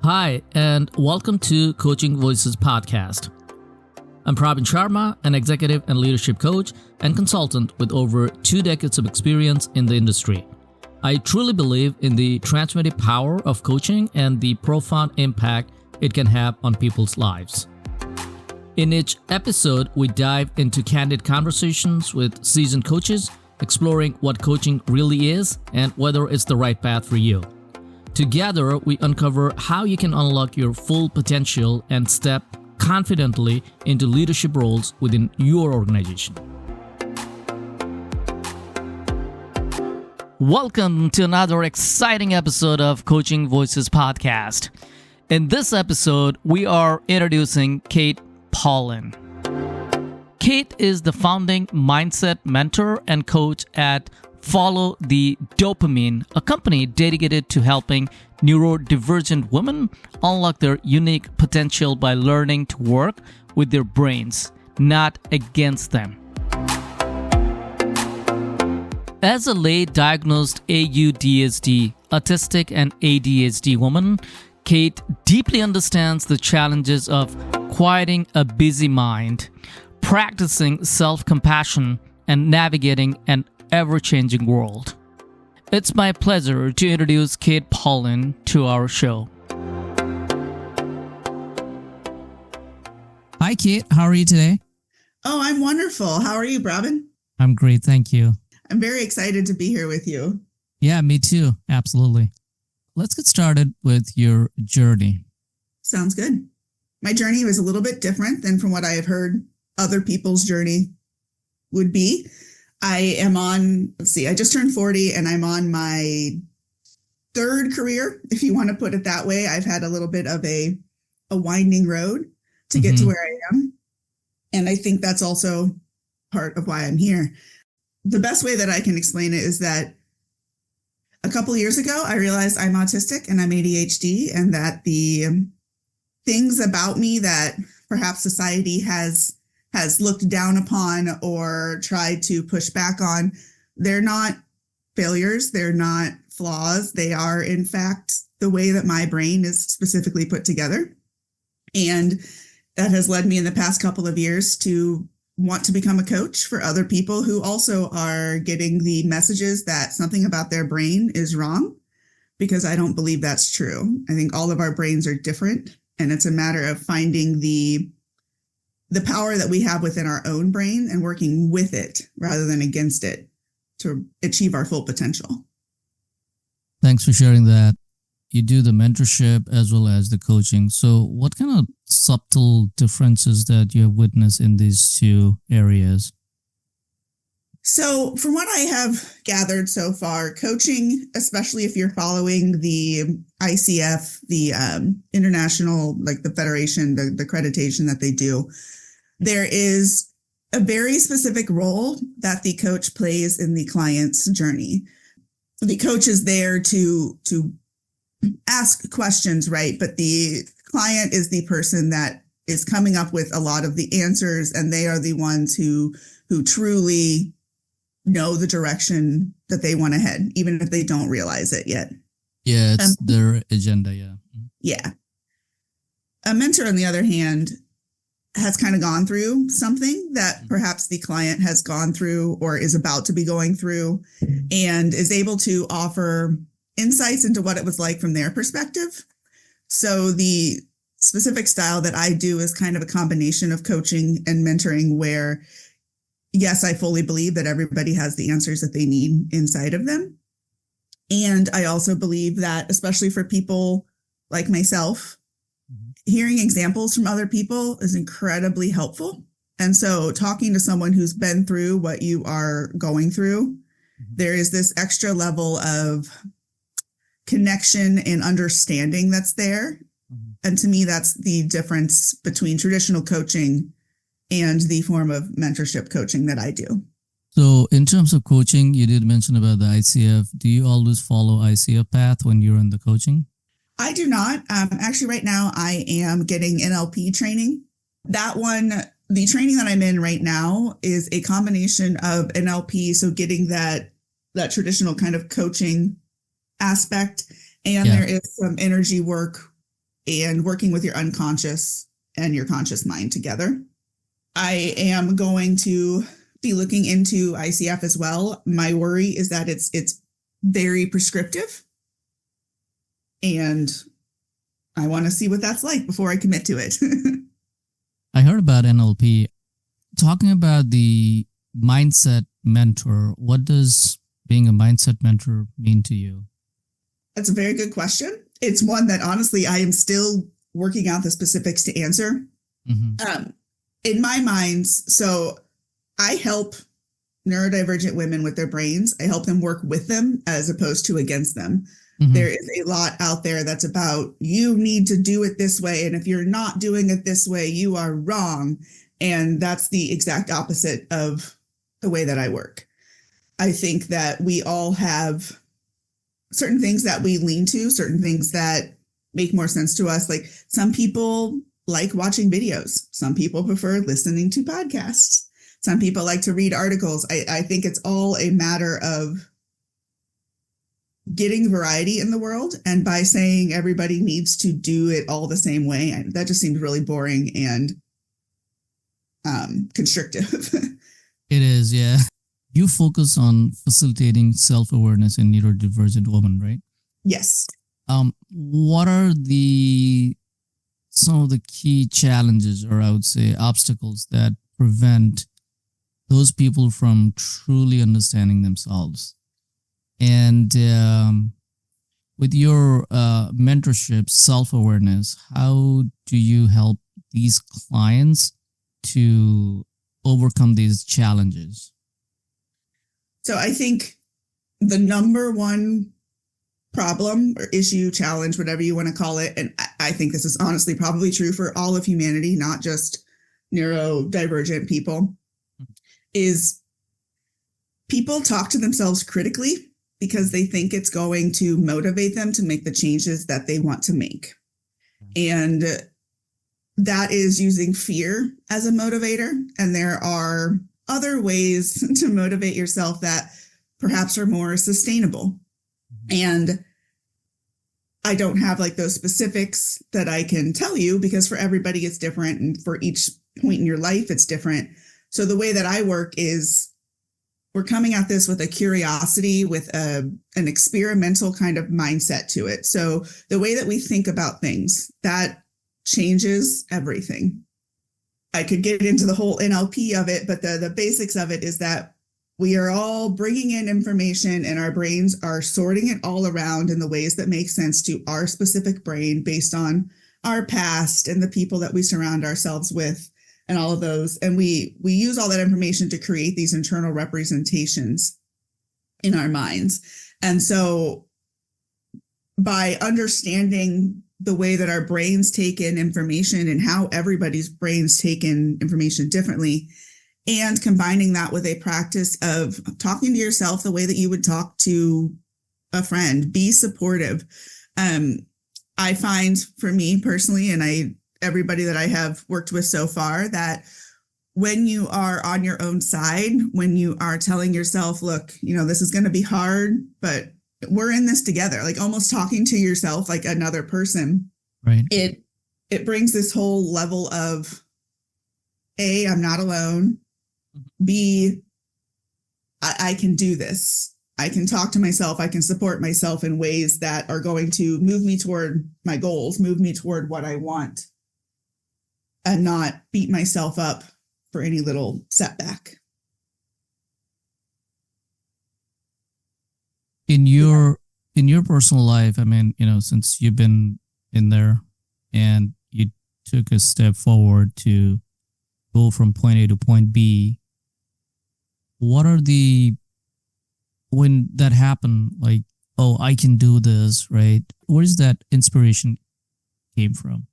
Hi, and welcome to Coaching Voices Podcast. I'm Pravin Sharma, an executive and leadership coach and consultant with over 2 decades of experience in the industry. I truly believe in the transformative power of coaching and the profound impact it can have on people's lives. In each episode, we dive into candid conversations with seasoned coaches, exploring what coaching really is and whether it's the right path for you. Together, we uncover how you can unlock your full potential and step confidently into leadership roles within your organization. Welcome to another exciting episode of Coaching Voices Podcast. In this episode, we are introducing Kate Paullin. Kate is the founding mindset mentor and coach at Follow the Dopamine, a company dedicated to helping neurodivergent women unlock their unique potential by learning to work with their brains, not against them. As a late diagnosed AuDHD, autistic and ADHD woman, Kate deeply understands the challenges of quieting a busy mind, practicing self-compassion, and navigating an ever-changing world. It's my pleasure to introduce Kate Paullin to our show. Hi, Kate. How are you today? Oh, I'm wonderful. How are you, Pravin? I'm great. Thank you. I'm very excited to be here with you. Yeah, me too. Absolutely. Let's get started with your journey. Sounds good. My journey was a little bit different than from what I have heard other people's journey would be. I am on, I just turned 40 and I'm on my third career, if you want to put it that way. I've had a little bit of a winding road to get to where I am. And I think that's also part of why I'm here. The best way that I can explain it is that a couple years ago, I realized I'm autistic and I'm ADHD, and that the things about me that perhaps society has looked down upon or tried to push back on, they're not failures, they're not flaws. They are, in fact, the way that my brain is specifically put together. And that has led me in the past couple of years to want to become a coach for other people who also are getting the messages that something about their brain is wrong, because I don't believe that's true. I think all of our brains are different, and it's a matter of finding the power that we have within our own brain and working with it rather than against it to achieve our full potential. Thanks for sharing that. You do the mentorship as well as the coaching. So what kind of subtle differences that you have witnessed in these two areas? So from what I have gathered so far, coaching, especially if you're following the ICF, the international, like the federation, the accreditation that they do, there is a very specific role that the coach plays in the client's journey. The coach is there to ask questions, right? But the client is the person that is coming up with a lot of the answers, and they are the ones who truly know the direction that they want to head, even if they don't realize it yet. Yeah, it's their agenda, yeah. Yeah. A mentor, on the other hand, has kind of gone through something that perhaps the client has gone through or is about to be going through, and is able to offer insights into what it was like from their perspective. So the specific style that I do is kind of a combination of coaching and mentoring, where, yes, I fully believe that everybody has the answers that they need inside of them. And I also believe that, especially for people like myself, hearing examples from other people is incredibly helpful. And so talking to someone who's been through what you are going through, there is this extra level of connection and understanding that's there. And to me, that's the difference between traditional coaching and the form of mentorship coaching that I do. So in terms of coaching, you did mention about the ICF. Do you always follow ICF path when you're in the coaching? I do not. Actually, right now, I am getting NLP training. That one, the training that I'm in right now is a combination of NLP, so getting that traditional kind of coaching aspect, and there is some energy work and working with your unconscious and your conscious mind together. I am going to be looking into ICF as well. My worry is that it's very prescriptive, and I want to see what that's like before I commit to it. I heard about NLP. Talking about the mindset mentor, what does being a mindset mentor mean to you? That's a very good question. It's one that honestly I am still working out the specifics to answer. Mm-hmm. In my mind, so I help neurodivergent women with their brains. I help them work with them as opposed to against them. Mm-hmm. There is a lot out there that's about, you need to do it this way, and if you're not doing it this way, you are wrong. And that's the exact opposite of the way that I work. I think that we all have certain things that we lean to, certain things that make more sense to us. Like some people like watching videos. Some people prefer listening to podcasts. Some people like to read articles. I think it's all a matter of getting variety in the world. And by saying everybody needs to do it all the same way, that just seems really boring and constrictive. It is, yeah. You focus on facilitating self-awareness in neurodivergent women, right? Yes. What are some of the key challenges, or I would say obstacles, that prevent those people from truly understanding themselves? And with your mentorship, self-awareness, how do you help these clients to overcome these challenges? So I think the number one problem or issue, challenge, whatever you want to call it, and I think this is honestly probably true for all of humanity, not just neurodivergent people, is people talk to themselves critically because they think it's going to motivate them to make the changes that they want to make. And that is using fear as a motivator. And there are other ways to motivate yourself that perhaps are more sustainable. And I don't have like those specifics that I can tell you, because for everybody it's different, and for each point in your life it's different. So the way that I work is we're coming at this with a curiosity, with an experimental kind of mindset to it. So the way that we think about things, that changes everything. I could get into the whole NLP of it, but the basics of it is that we are all bringing in information and our brains are sorting it all around in the ways that make sense to our specific brain based on our past and the people that we surround ourselves with and all of those. And we use all that information to create these internal representations in our minds. And so by understanding the way that our brains take in information and how everybody's brains take in information differently, and combining that with a practice of talking to yourself the way that you would talk to a friend, be supportive. I find for me personally, and everybody that I have worked with so far, that when you are on your own side, when you are telling yourself, look, this is going to be hard, but we're in this together, like almost talking to yourself like another person, right? It brings this whole level of A, I'm not alone. B, I can do this. I can talk to myself. I can support myself in ways that are going to move me toward my goals, move me toward what I want, and not beat myself up for any little setback. In your personal life, I mean, since you've been in there and you took a step forward to go from point A to point B, what are when that happened, like, oh, I can do this, right? Where is that inspiration came from?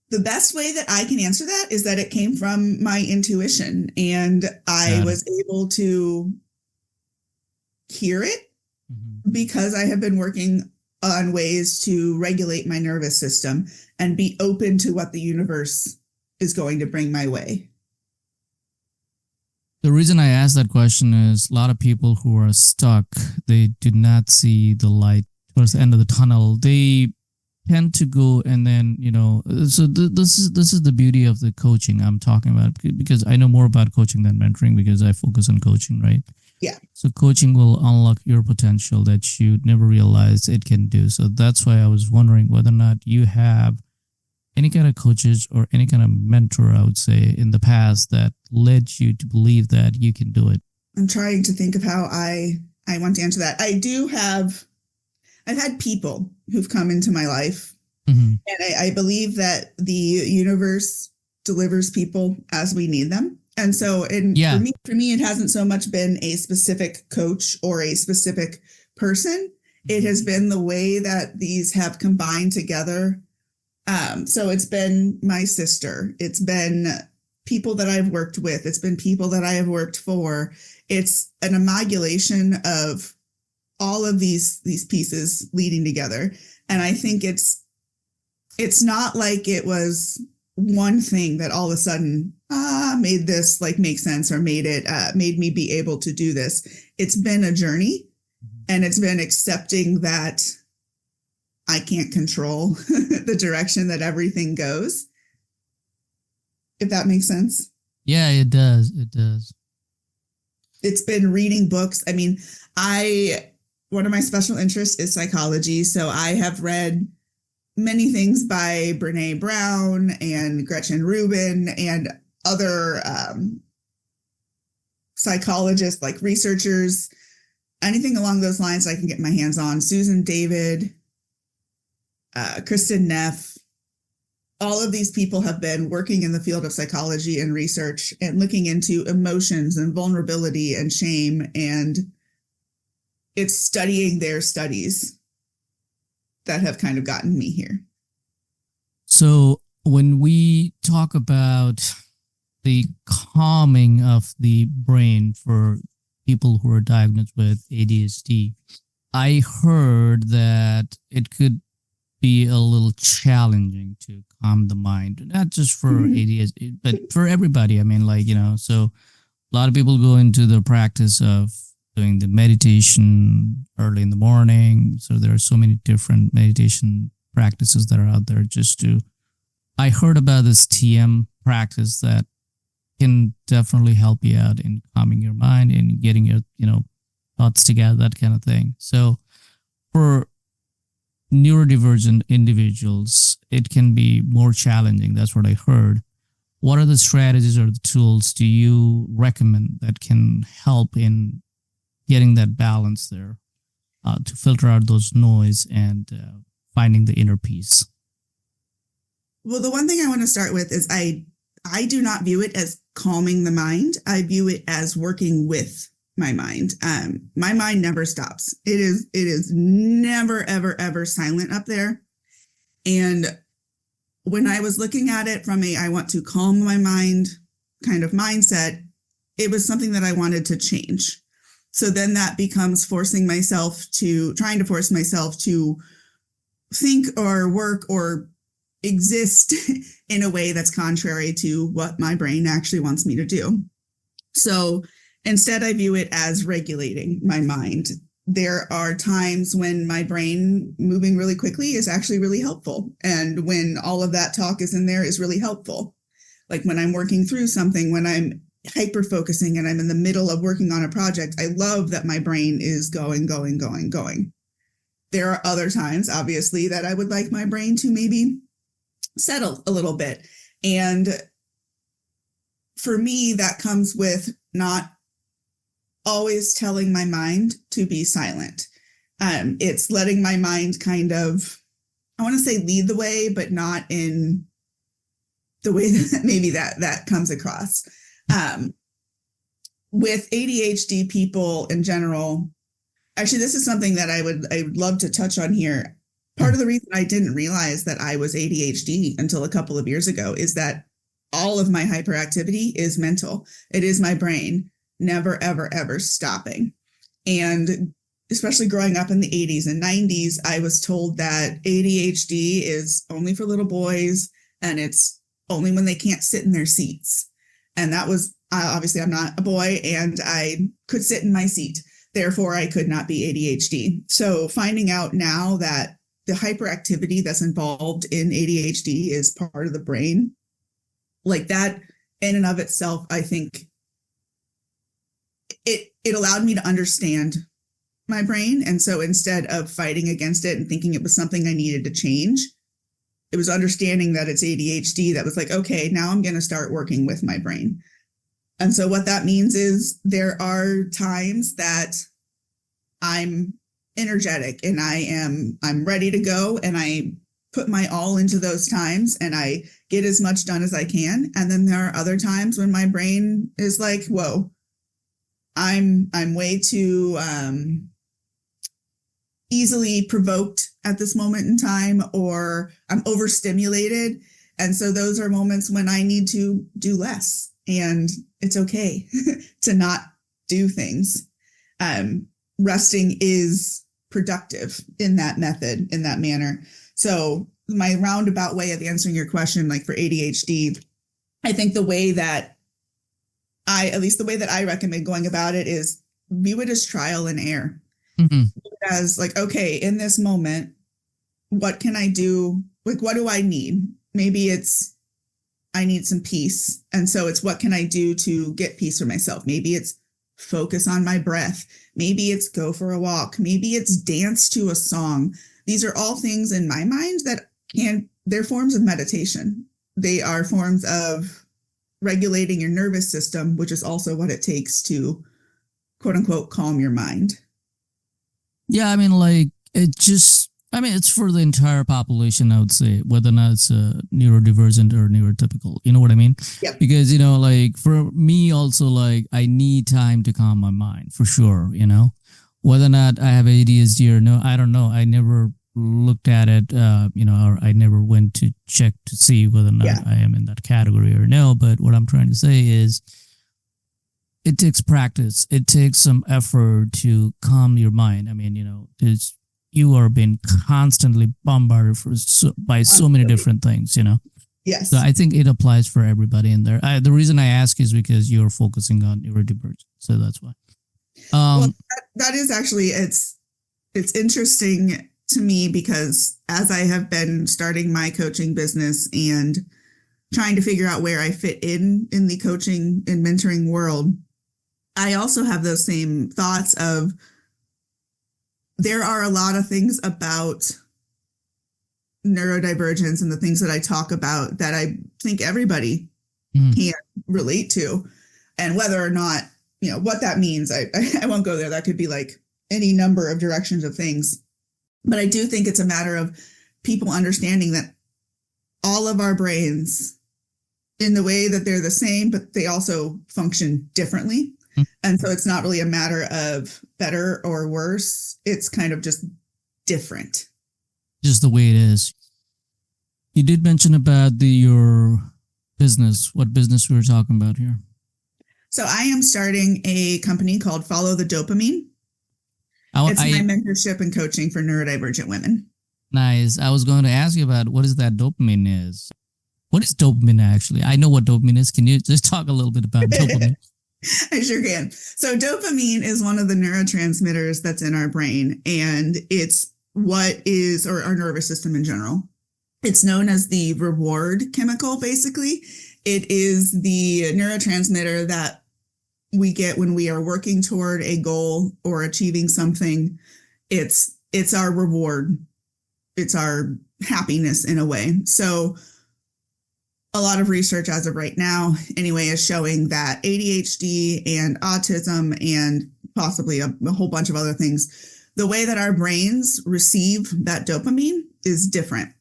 The best way that I can answer that is that it came from my intuition, and I was able to hear it because I have been working on ways to regulate my nervous system and be open to what the universe is going to bring my way. The reason I ask that question is a lot of people who are stuck, they do not see the light towards the end of the tunnel. They tend to go and then, so this is the beauty of the coaching I'm talking about, because I know more about coaching than mentoring because I focus on coaching, right? Yeah. So coaching will unlock your potential that you never realized it can do. So that's why I was wondering whether or not you have any kind of coaches or any kind of mentor, I would say, in the past that led you to believe that you can do it. I'm trying to think of how I want to answer that. I've had people who've come into my life, and I believe that the universe delivers people as we need them. And so, for me, it hasn't so much been a specific coach or a specific person. It has been the way that these have combined together. So it's been my sister. It's been people that I've worked with. It's been people that I have worked for. It's an amalgamation of all of these pieces leading together. And I think it's not like it was one thing that all of a sudden made this like make sense or made me be able to do this. It's been a journey, and it's been accepting that I can't control the direction that everything goes. If that makes sense. Yeah, it does. It does. It's been reading books. I mean, one of my special interests is psychology. So I have read many things by Brene Brown and Gretchen Rubin and other psychologists, like researchers, anything along those lines I can get my hands on. Susan David, Kristen Neff. All of these people have been working in the field of psychology and research and looking into emotions and vulnerability and shame. And it's studying their studies that have kind of gotten me here. So when we talk about the calming of the brain for people who are diagnosed with ADHD, I heard that it could be a little challenging to calm the mind, not just for ADHD, but for everybody. I mean, so a lot of people go into the practice of doing the meditation early in the morning. So there are so many different meditation practices that are out there I heard about this TM practice that can definitely help you out in calming your mind and getting your, thoughts together, that kind of thing. So for neurodivergent individuals, it can be more challenging. That's what I heard. What are the strategies or the tools do you recommend that can help in getting that balance there to filter out those noise and finding the inner peace? Well, the one thing I want to start with is I do not view it as calming the mind. I view it as working with my mind. My mind never stops. It is never, ever, ever silent up there. And when I was looking at it from I want to calm my mind kind of mindset, it was something that I wanted to change. So then that becomes trying to force myself to think or work or exist in a way that's contrary to what my brain actually wants me to do. So instead, I view it as regulating my mind. There are times when my brain moving really quickly is actually really helpful. And when all of that talk is in there is really helpful. Like when I'm working through something, when I'm hyper focusing and I'm in the middle of working on a project, I love that my brain is going. There are other times, obviously, that I would like my brain to maybe settle a little bit. And for me, that comes with not always telling my mind to be silent. It's letting my mind kind of, I want to say lead the way, but not in the way that maybe that comes across. With ADHD people in general, actually, this is something that I would love to touch on here. Part of the reason I didn't realize that I was ADHD until a couple of years ago is that all of my hyperactivity is mental. It is my brain never, ever, ever stopping. And especially growing up in the 80s and 90s, I was told that ADHD is only for little boys and it's only when they can't sit in their seats. And that was, obviously, I'm not a boy and I could sit in my seat. Therefore, I could not be ADHD. So finding out now that the hyperactivity that's involved in ADHD is part of the brain. Like that in and of itself, I think it allowed me to understand my brain. And so instead of fighting against it and thinking it was something I needed to change, it was understanding that it's ADHD that was like, okay, now I'm going to start working with my brain. And so what that means is there are times that I'm energetic and I'm ready to go, and I put my all into those times and I get as much done as I can. And then there are other times when my brain is like, whoa, I'm way too easily provoked at this moment in time, or I'm overstimulated. And so those are moments when I need to do less, and it's okay to not do things. Resting is productive in that method, in that manner. So my roundabout way of answering your question, like for ADHD, I think the way that I recommend going about it is view it as trial and error. Mm-hmm. As like, okay, in this moment, what can I do? Like, what do I need? Maybe it's, I need some peace. And so it's, what can I do to get peace for myself? Maybe it's focus on my breath. Maybe it's go for a walk. Maybe it's dance to a song. These are all things in my mind that they're forms of meditation. They are forms of regulating your nervous system, which is also what it takes to, quote unquote, calm your mind. Yeah, I mean, like, it's for the entire population, I would say, whether or not it's neurodivergent or neurotypical. You know what I mean? Yep. Because, like, for me also, like, I need time to calm my mind, for sure, Whether or not I have ADHD or no, I don't know. I never looked at it, or I never went to check to see whether or not I am in that category or no. But what I'm trying to say is, it takes practice. It takes some effort to calm your mind. I mean, you are being constantly bombarded by so many different things, Yes. So I think it applies for everybody in there. The reason I ask is because you're focusing on neurodivergent. So that's why. Well, that is actually, it's interesting to me, because as I have been starting my coaching business and trying to figure out where I fit in the coaching and mentoring world, I also have those same thoughts of, there are a lot of things about neurodivergence and the things that I talk about that I think everybody can relate to. And whether or not, what that means, I won't go there. That could be like any number of directions of things. But I do think it's a matter of people understanding that all of our brains, in the way that they're the same, but they also function differently. And so it's not really a matter of better or worse. It's kind of just different. Just the way it is. You did mention about your business. What business we were talking about here? So I am starting a company called Follow the Dopamine. It's my mentorship and coaching for neurodivergent women. Nice. I was going to ask you about what is that dopamine is. What is dopamine actually? I know what dopamine is. Can you just talk a little bit about dopamine? I sure can. So dopamine is one of the neurotransmitters that's in our brain, and it's or our nervous system in general. It's known as the reward chemical, basically. It is the neurotransmitter that we get when we are working toward a goal or achieving something. It's our reward. It's our happiness in a way. So a lot of research as of right now, anyway, is showing that ADHD and autism and possibly a whole bunch of other things, the way that our brains receive that dopamine is different.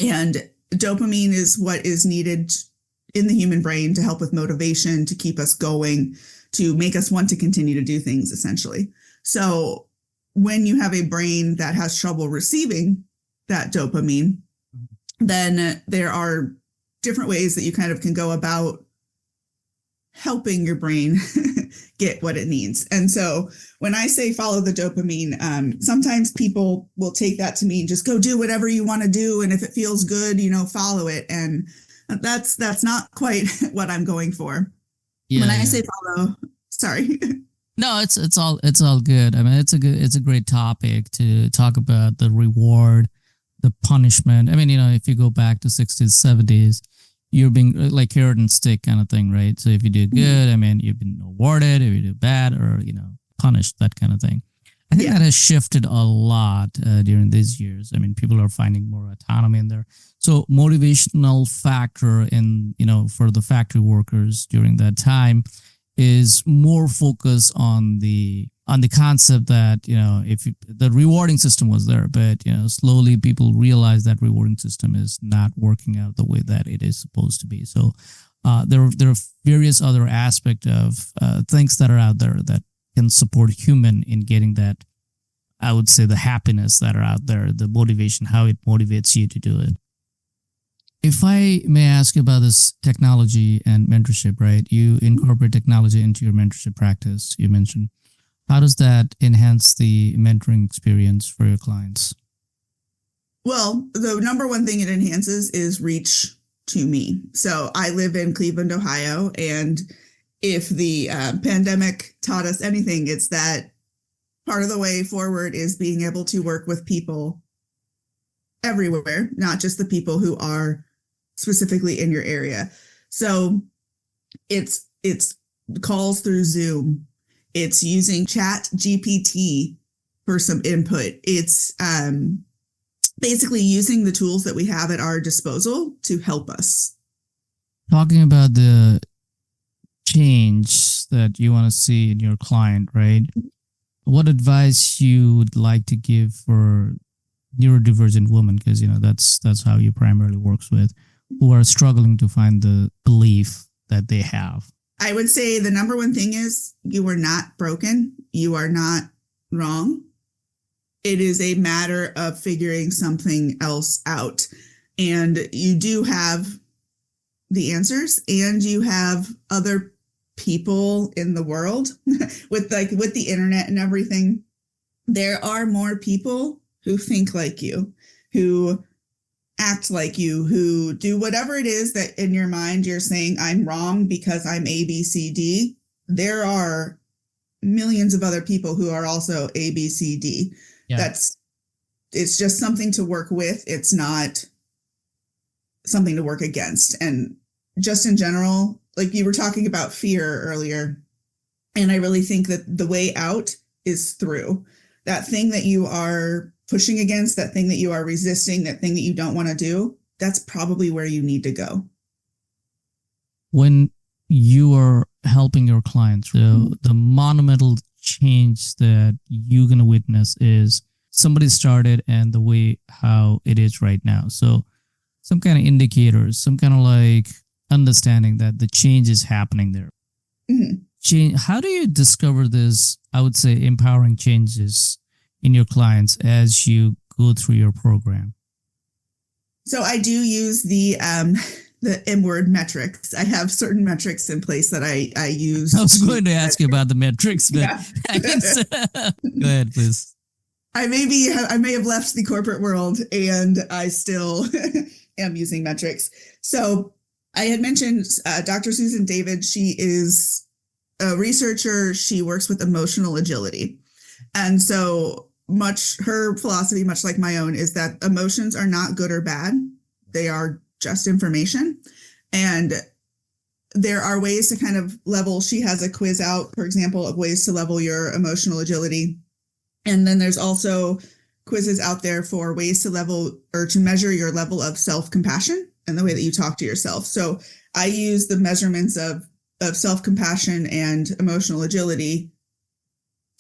And dopamine is what is needed in the human brain to help with motivation, to keep us going, to make us want to continue to do things, essentially. So when you have a brain that has trouble receiving that dopamine, then there are different ways that you kind of can go about helping your brain get what it needs. And so when I say follow the dopamine, sometimes people will take that to mean just go do whatever you want to do. And if it feels good, follow it. And that's not quite what I'm going for. When I say follow, sorry. No, it's all good. I mean, it's a great topic to talk about the reward, the punishment. I mean, if you go back to 60s, 70s, you're being like carrot and stick kind of thing, right? So if you do good, I mean, you've been awarded. If you do bad, or punished, that kind of thing. I think that has shifted a lot during these years. I mean, people are finding more autonomy in there. So motivational factor in, for the factory workers during that time is more focus on the concept that, if the rewarding system was there, but, slowly people realize that rewarding system is not working out the way that it is supposed to be. So there are various other aspects of things that are out there that can support human in getting that, I would say, the happiness that are out there, the motivation, how it motivates you to do it. If I may ask you about this technology and mentorship, right? You incorporate technology into your mentorship practice, you mentioned. How does that enhance the mentoring experience for your clients? Well, the number one thing it enhances is reach to me. So I live in Cleveland, Ohio, and if the pandemic taught us anything, it's that part of the way forward is being able to work with people everywhere, not just the people who are specifically in your area. So it's calls through Zoom. It's using Chat GPT for some input. It's basically using the tools that we have at our disposal to help us. Talking about the change that you want to see in your client, right? What advice you would like to give for neurodivergent women, because that's how you primarily works with, who are struggling to find the belief that they have? I would say the number one thing is you are not broken. You are not wrong. It is a matter of figuring something else out. And you do have the answers, and you have other people in the world with the internet and everything. There are more people who think like you, who act like you, who do whatever it is that in your mind you're saying, I'm wrong because I'm A, B, C, D. There are millions of other people who are also A, B, C, D. Yeah. It's just something to work with. It's not something to work against. And just in general, like you were talking about fear earlier, and I really think that the way out is through. That thing that you are pushing against, that thing that you are resisting, that thing that you don't want to do, that's probably where you need to go. When you are helping your clients, the monumental change that you're going to witness is somebody started and the way how it is right now. So some kind of indicators, some kind of like understanding that the change is happening there. Mm-hmm. How do you discover this, I would say, empowering changes in your clients as you go through your program? So I do use the M-word metrics. I have certain metrics in place that I use. I was going to ask you about the metrics, but yeah. Go ahead, please. I may have left the corporate world, and I still am using metrics. So I had mentioned Dr. Susan David. She is a researcher. She works with emotional agility. And so her philosophy, much like my own, is that emotions are not good or bad. They are just information. And there are ways to kind of level. She has a quiz out, for example, of ways to level your emotional agility. And then there's also quizzes out there for ways to level or to measure your level of self-compassion and the way that you talk to yourself. So I use the measurements of self-compassion and emotional agility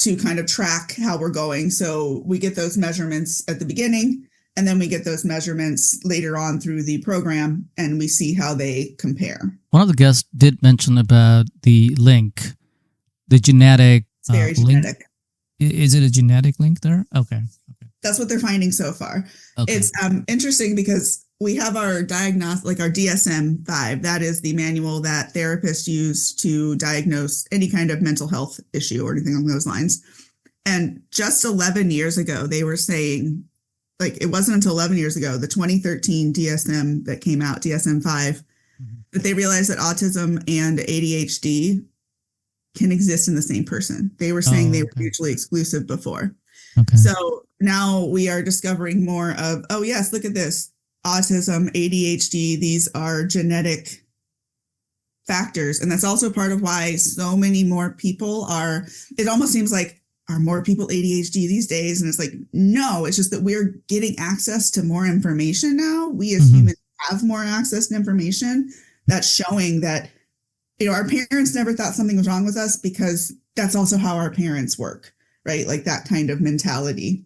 to kind of track how we're going. So we get those measurements at the beginning, and then we get those measurements later on through the program, and we see how they compare. One of the guests did mention about the link, the genetic It's very genetic. Is it a genetic link there? Okay. That's what they're finding so far. Okay. It's interesting because we have our diagnostic, like our DSM-5. That is the manual that therapists use to diagnose any kind of mental health issue or anything along those lines. And just 11 years ago, they were saying, like, it wasn't until 11 years ago, the 2013 DSM that came out, DSM-5, that they realized that autism and ADHD can exist in the same person. They were saying they were mutually exclusive before. Okay. So now we are discovering more of, oh yes, look at this. Autism, ADHD, these are genetic factors. And that's also part of why so many more people are, it almost seems like, are more people ADHD these days? And it's like, no, it's just that we're getting access to more information now. We as humans have more access to information that's showing that, our parents never thought something was wrong with us because that's also how our parents work, right? Like that kind of mentality.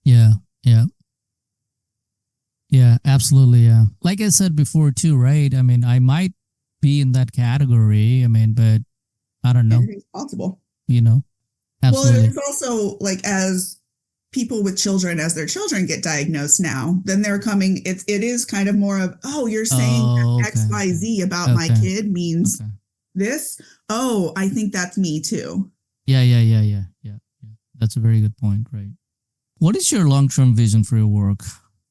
Yeah. Yeah. Yeah, absolutely. Yeah. Like I said before too, right? I mean, I might be in that category. I mean, but I don't know. It's possible. Absolutely. Well, it's also like as people with children, as their children get diagnosed now, then they're coming, it is kind of more of, oh, you're saying that XYZ about my kid means this. Oh, I think that's me too. Yeah. That's a very good point, right? What is your long-term vision for your work?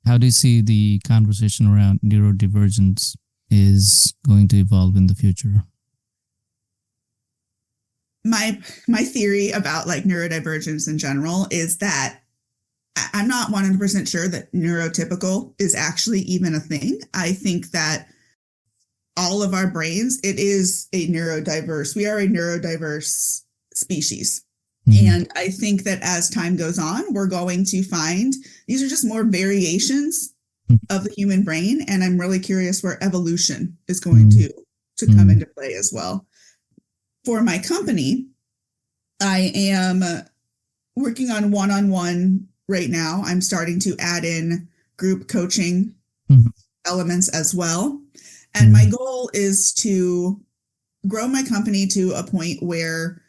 How do you see the conversation around neurodivergence is going to evolve in the future? My theory about like neurodivergence in general is that I'm not 100% sure that neurotypical is actually even a thing. I think that all of our brains, it is a neurodiverse. We are a neurodiverse species. And I think that as time goes on, we're going to find these are just more variations of the human brain. And I'm really curious where evolution is going to come into play as well. For my company, I am working on one-on-one right now. I'm starting to add in group coaching elements as well. And my goal is to grow my company to a point where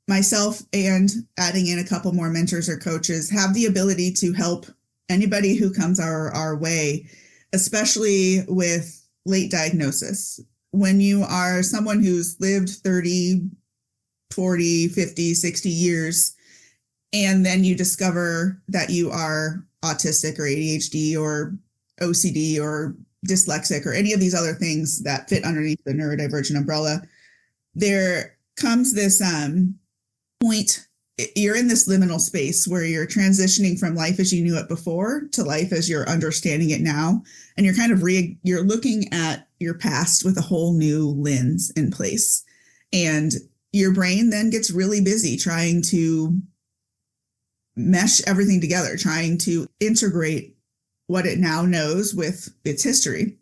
myself and adding in a couple more mentors or coaches have the ability to help anybody who comes our way, especially with late diagnosis. When you are someone who's lived 30, 40, 50, 60 years, and then you discover that you are autistic or ADHD or OCD or dyslexic or any of these other things that fit underneath the neurodivergent umbrella, there comes this point, you're in this liminal space where you're transitioning from life as you knew it before to life as you're understanding it now. And you're kind of you're looking at your past with a whole new lens in place. And your brain then gets really busy trying to mesh everything together, trying to integrate what it now knows with its history.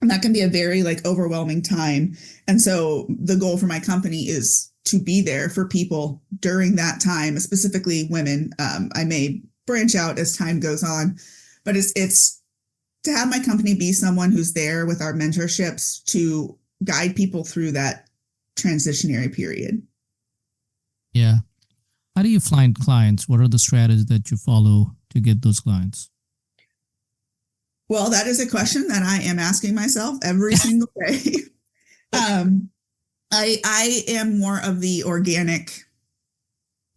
And that can be a very overwhelming time. And so the goal for my company is to be there for people during that time, specifically women. I may branch out as time goes on, but it's to have my company be someone who's there with our mentorships to guide people through that transitionary period. Yeah. How do you find clients? What are the strategies that you follow to get those clients? Well, that is a question that I am asking myself every single day. I am more of the organic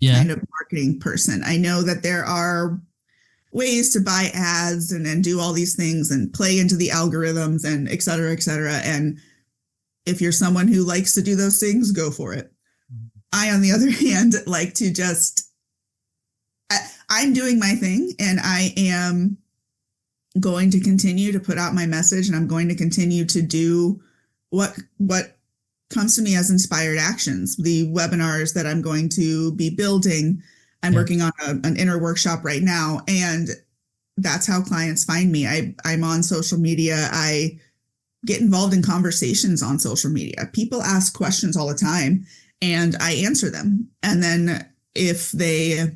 kind of marketing person. I know that there are ways to buy ads and do all these things and play into the algorithms and et cetera, et cetera. And if you're someone who likes to do those things, go for it. I, on the other hand, like to I'm doing my thing, and I am going to continue to put out my message, and I'm going to continue to do what comes to me as inspired actions. The webinars that I'm going to be building, I'm working on an inner workshop right now, and that's how clients find me. I'm on social media. I get involved in conversations on social media. People ask questions all the time, and I answer them. And then if they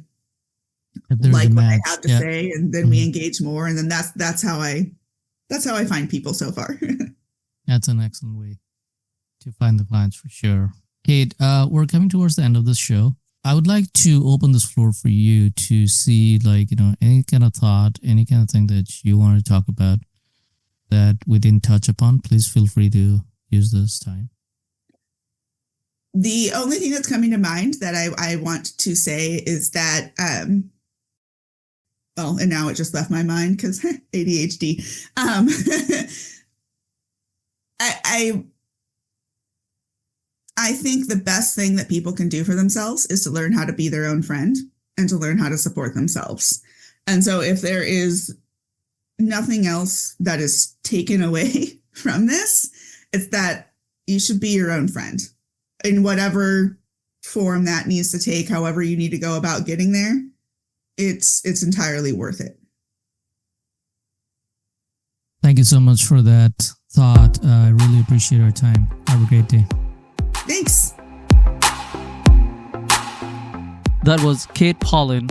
like what I have to say, and then we engage more, and then that's how I find people so far. That's an excellent way to find the clients for sure. Kate, we're coming towards the end of this show. I would like to open this floor for you to see any kind of thought, any kind of thing that you want to talk about that we didn't touch upon. Please feel free to use this time. The only thing that's coming to mind that I want to say is that, and now it just left my mind because ADHD. I think the best thing that people can do for themselves is to learn how to be their own friend and to learn how to support themselves. And so if there is nothing else that is taken away from this, it's that you should be your own friend in whatever form that needs to take, however you need to go about getting there. It's entirely worth it. Thank you so much for that thought. I really appreciate our time. Have a great day. Thanks. That was Kate Paullin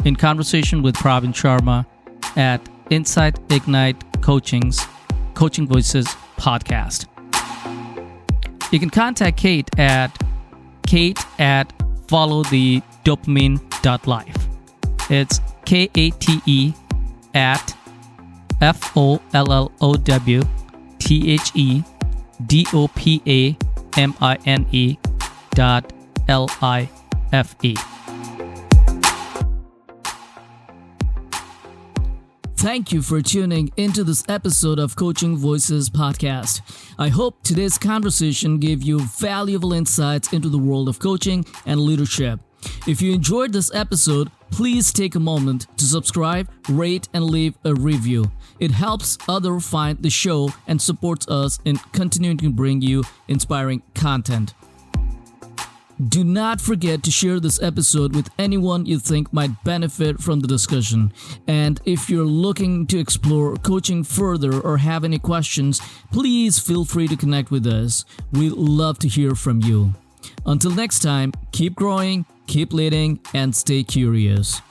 in conversation with Pravin Sharma at Insight Ignite Coaching's Coaching Voices podcast. You can contact Kate at followthedopamine.life. It's KATE at FOLLOWDOPAMINE.LIFE. Thank you for tuning into this episode of Coaching Voices podcast. I hope today's conversation gave you valuable insights into the world of coaching and leadership. If you enjoyed this episode, please take a moment to subscribe, rate, and leave a review. It helps others find the show and supports us in continuing to bring you inspiring content. Do not forget to share this episode with anyone you think might benefit from the discussion. And if you're looking to explore coaching further or have any questions, please feel free to connect with us. We'd love to hear from you. Until next time, keep growing, keep leading, and stay curious.